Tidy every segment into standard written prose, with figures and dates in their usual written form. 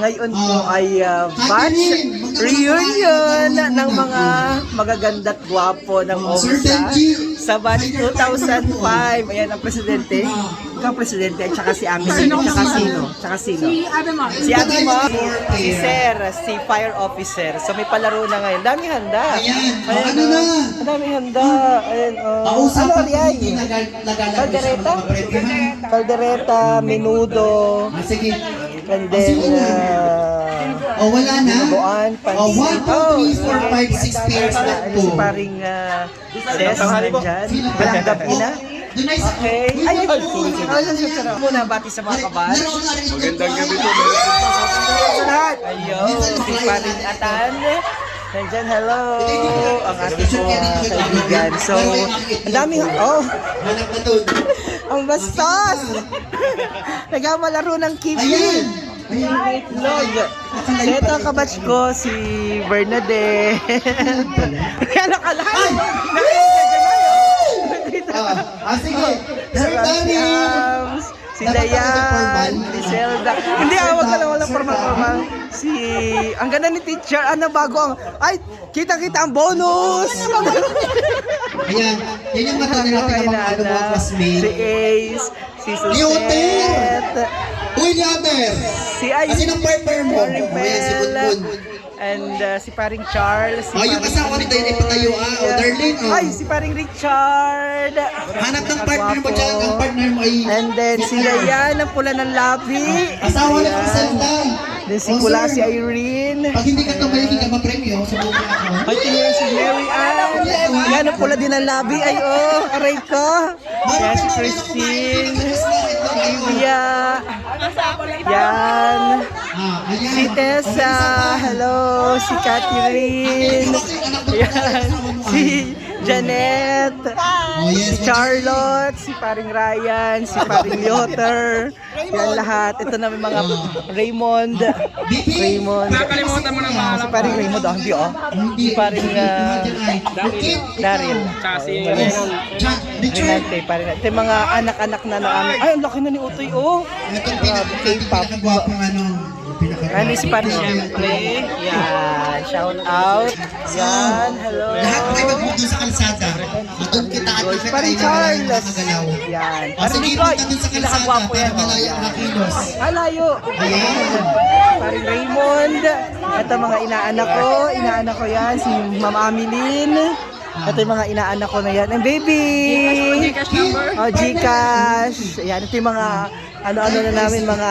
Ngayon po ay batch reunion ng mga magaganda at gwapo ng OMSA sa batch 2005. Ayan ang presidente. Ikaw presidente at saka si Amin. At saka sino? Si Adamo. Si Adamo. Si Sir, si fire officer. So may palaro na ngayon. Daming handa. Ayan. Ayan, Ano na? ang daming handa. Ayan, Pausapan ano yan? Caldereta? Caldereta, menudo. Sige. And then, wala na? bunuan, pansit. 1, 2, 3, 4, 5, 6 pairs na po. Si paring Des nandyan. Walang gabi na. Okay. Ay, muna bati sa mga kabatch. Magandang gabi po. Sa lahat. Ayun, si paring Atan. Nandyan, hello. Ang ating mga kaibigan. So, ang daming, ang bastos. Nagamalaro ng kipi. Itlog. So, ito ang kabatch ko, si Bernadette. Ano ka lang? Sige. Sir Danny. Si Dayan, si Zelda. Hindi, wag ka lang, walang formal. Ang ganda ni teacher, bago ang, ay, kita-kita ang bonus! Ayan, yan yung mata nila mga classmate. Si Ace, si Suzette, Uy, Liater! si Ay, Kasi ng partner mo. Ayan, si Bunbun. and si paring Charles, si Yung asawa ni Dayan ay patayo, Darlene. ay, si paring Richard. Hanap ng partner mo dyan, ang partner mo ay... And then si Dayan, ang pula ng labi. Asawa ng Zelda. Then si Pula, si Irene. Pag hindi ka tumayo, hindi ka ma-premyo. Subukan ako. Ay, tingnan si Mary Ann. Yan, ang pula din ang labi. Ay, aray ko. Yan, si Christine. Si Livia. Yan. Si Tessa. Hello. Si Catherine. Yan. Si Janet. Si Charlotte. Si paring Ryan. Si paring Yoter. Yan lahat. Ito na may mga Raymond. Nakalimutan mo na mga Si paring Raymond, hindi Si paring Daryl. kasi. Renante, paring ito yung mga anak-anak na namin. Ay, ang laki na ni Utoy, Itong pinakagwapong Ano si paring siyempre. Yan, shout out. Yan, hello. Lahat may mag-move doon sa kalsada. Doon kita at Si paring Charles. Yan. Paring Nicoy, pinakagwapo yan. Malayo ang kilos. Layo. Paring Raymond. Ito mga inaanak ko yan, si Ma'am Ameline. Ito yung mga inaanak ko na yan. And baby! Gcash number? Gcash. Ayan, ito yung mga ano-ano na namin, mga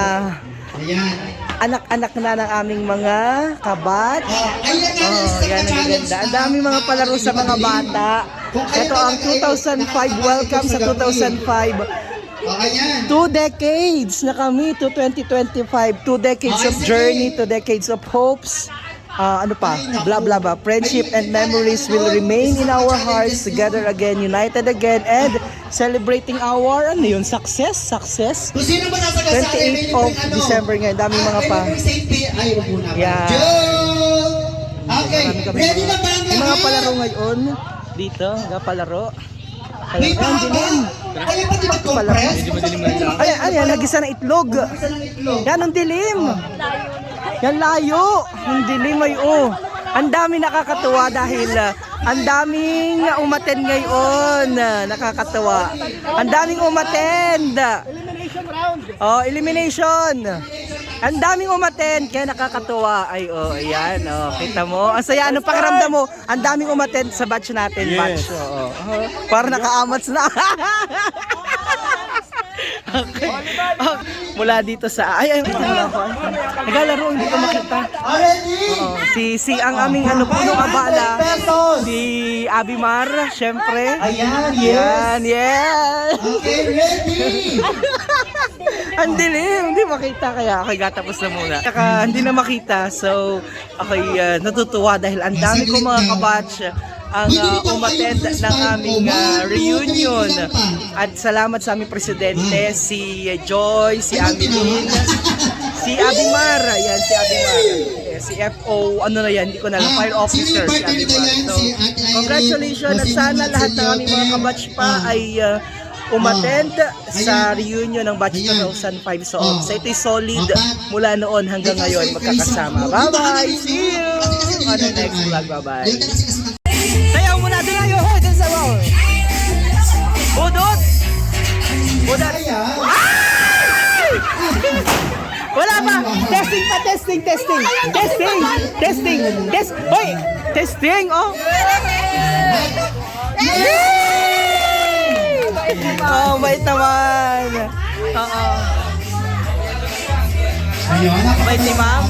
Ayan. anak-anak na ng aming mga kabatch. Ayan nga. Yan, ang ganda. Ang daming mga palaro sa mga bata. Ito ang 2005. Welcome sa 2005. Ayan. 2 decades na kami to 2025. 2 decades of journey, 2 decades of hopes. Ano pa? Blah blah blah. Friendship and memories will remain in our hearts, together again, united again, and celebrating our success. Kung sino ba nasa kalsada, 28th of December ngayon. Daming mga pa. Ay, wag muna. Yeah. Okay, ready na ba ang May mga palaro ngayon dito, palaro. May Ang dilim. Kaya pa di mag-compress? Ayan, nagisa ng itlog. Yan, ang dilim. Yan, layo. Ang dilim ay Ang dami nakakatuwa dahil ang daming umattend ngayon. Nakakatuwa. Ang daming umattend. Elimination round. Elimination. Ang daming umattend, kaya nakakatuwa. Ay, ayan, kita mo. Ang saya, anong pakiramdam mo? Ang daming umattend sa batch natin, batch. Para nakaamats na. Okay. Mula dito sa naglalaro, hindi ko makita. Si ang aming punong abala, si Abimar, syempre. Ayan, Yan, yes. Okay, ready. Ang dilim, hindi makita kaya ako gatapos na muna. Saka hindi na makita, so ako'y natutuwa dahil ang dami kong mga kabatch ang umattend ng aming reunion. At salamat sa aming presidente, si Joy, si Ameline, si Abimar, yan si Abimar. Si FO, hindi ko na alam, fire officer si Abimar. So, congratulations at sana lahat ng aming mga kabatch pa ay umattend sa reunion ng batch 2005 sa OPSA. Ito'y solid mula noon hanggang ngayon magkakasama. Bye-bye! See you on the next vlog. Bye-bye! Sayaw muna doon na yun! Doon sa wall! Budot! Budot! Ay! Wala pa! Testing pa! Testing! Testing! Testing! Testing! Test! Hoy! Testing! Oh! Oh, bait naman! Oo. Ayun, Bait ni ma'am.